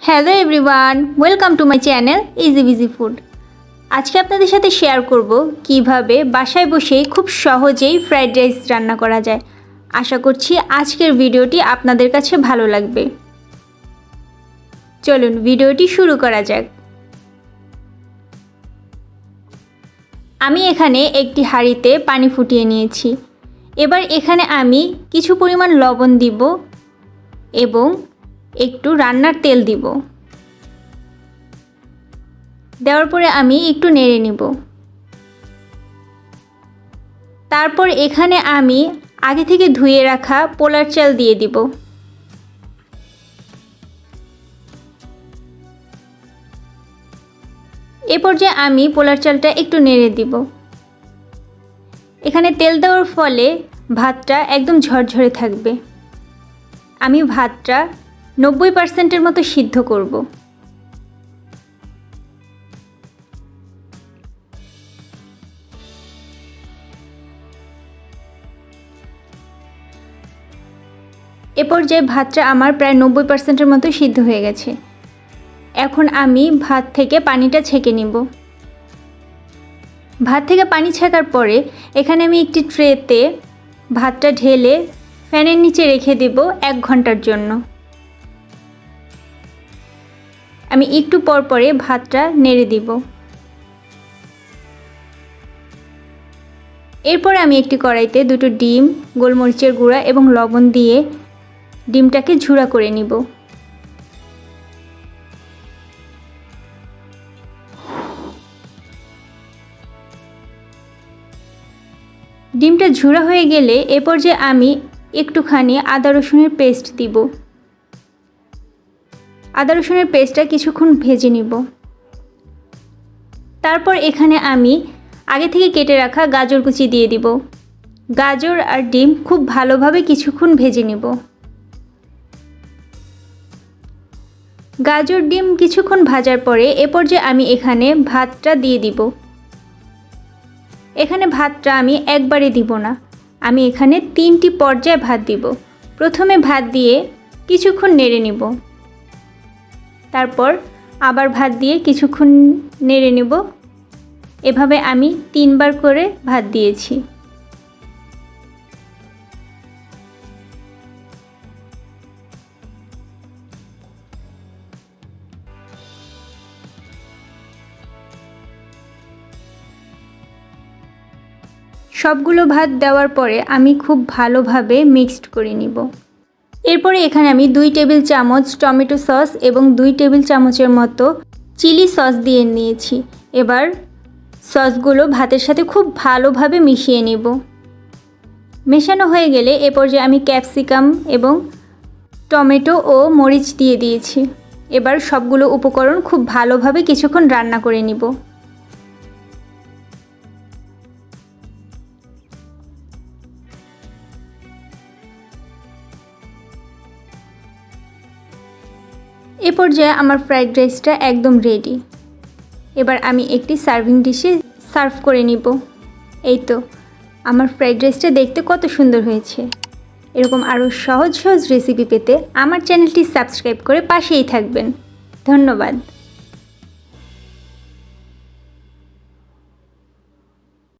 Hello everyone, welcome to my channel easy busy food. আজকে আপনাদের সাথে শেয়ার করব কিভাবে বাসায় বসেই খুব সহজেই ফ্রাইড রাইস রান্না করা যায়। আশা করছি আজকের ভিডিওটি আপনাদের কাছে ভালো লাগবে। চলুন ভিডিওটি শুরু করা যাক। আমি এখানে একটি হাঁড়িতে পানি ফুটিয়ে নিয়েছি। এবার এখানে আমি কিছু পরিমাণ লবণ দিব এবং একটু রান্নার তেল দিব। দেওয়ার পরে আমি একটু নেড়ে নিব। তারপর এখানে আমি আগে থেকে ধুয়ে রাখা পোলার চাল দিয়ে দিব। এ পর্যায়ে আমি পোলার চালটা একটু নেড়ে দিব। এখানে তেল দেওয়ার ফলে ভাতটা একদম ঝরঝরে থাকবে। আমি ভাতটা 90% মতো সিদ্ধ করব। এ পর্যায়ে ভাতটা আমার প্রায় 90% মতো সিদ্ধ হয়ে গেছে। এখন আমি ভাত থেকে পানিটা ছেঁকে নিব। ভাত থেকে পানি ছেঁকার পরে এখানে আমি একটি ট্রেতে ভাতটা ঢেলে ফ্যানের নিচে রেখে দেব 1 ঘন্টার জন্য। আমি একটু পর পরে ভাতটা নেড়ে দিব। এরপর আমি একটি কড়াইতে দুটো ডিম, গোলমরিচের গুঁড়া এবং লবণ দিয়ে ডিমটাকে ঝুড়া করে নিব। ডিমটা ঝুড়া হয়ে গেলে এ পর্যায়ে আমি একটুখানি আদা রসুনের পেস্ট দিব। আদা রসুনের পেস্টটা কিছুক্ষণ ভেজে নিব। তারপর এখানে আমি আগে থেকে কেটে রাখা গাজর কুচি দিয়ে দিব। গাজর আর ডিম খুব ভালোভাবে কিছুক্ষণ ভেজে নিব। গাজর ডিম কিছুক্ষণ ভাজার পরে এ পর্যায়ে আমি এখানে ভাতটা দিয়ে দিব। এখানে ভাতটা আমি একবারে দিব না, আমি এখানে 3টি পর্যায়ে ভাত দিব। প্রথমে ভাত দিয়ে কিছুক্ষণ নেড়ে নিব। তারপর আবার ভাত দিয়ে কিছুক্ষণ নেড়ে নেব। এভাবে আমি 3বার করে ভাত দিয়েছি। সবগুলো ভাত দেওয়ার পরে আমি খুব ভালোভাবে মিক্সড করে নিব। এরপরে এখানে আমি 2 টেবিল চামচ টমেটো সস এবং 2 টেবিল চামচের মতো চিলি সস দিয়ে নিয়েছি। এবার সসগুলো ভাতের সাথে খুব ভালোভাবে মিশিয়ে নেব। মেশানো হয়ে গেলে এ পর্যায়ে আমি ক্যাপসিকাম এবং টমেটো ও মরিচ দিয়ে দিয়েছি। এবার সবগুলো উপকরণ খুব ভালোভাবে কিছুক্ষণ রান্না করে নিব। এ পর্যায়ে আমার ফ্রাইড রাইসটা একদম রেডি। এবার আমি একটি সার্ভিং ডিশে সার্ভ করে নিব। এই তো আমার ফ্রাইড রাইসটা দেখতে কত সুন্দর হয়েছে। এরকম আরও সহজ সহজ রেসিপি পেতে আমার চ্যানেলটি সাবস্ক্রাইব করে পাশেই থাকবেন। ধন্যবাদ।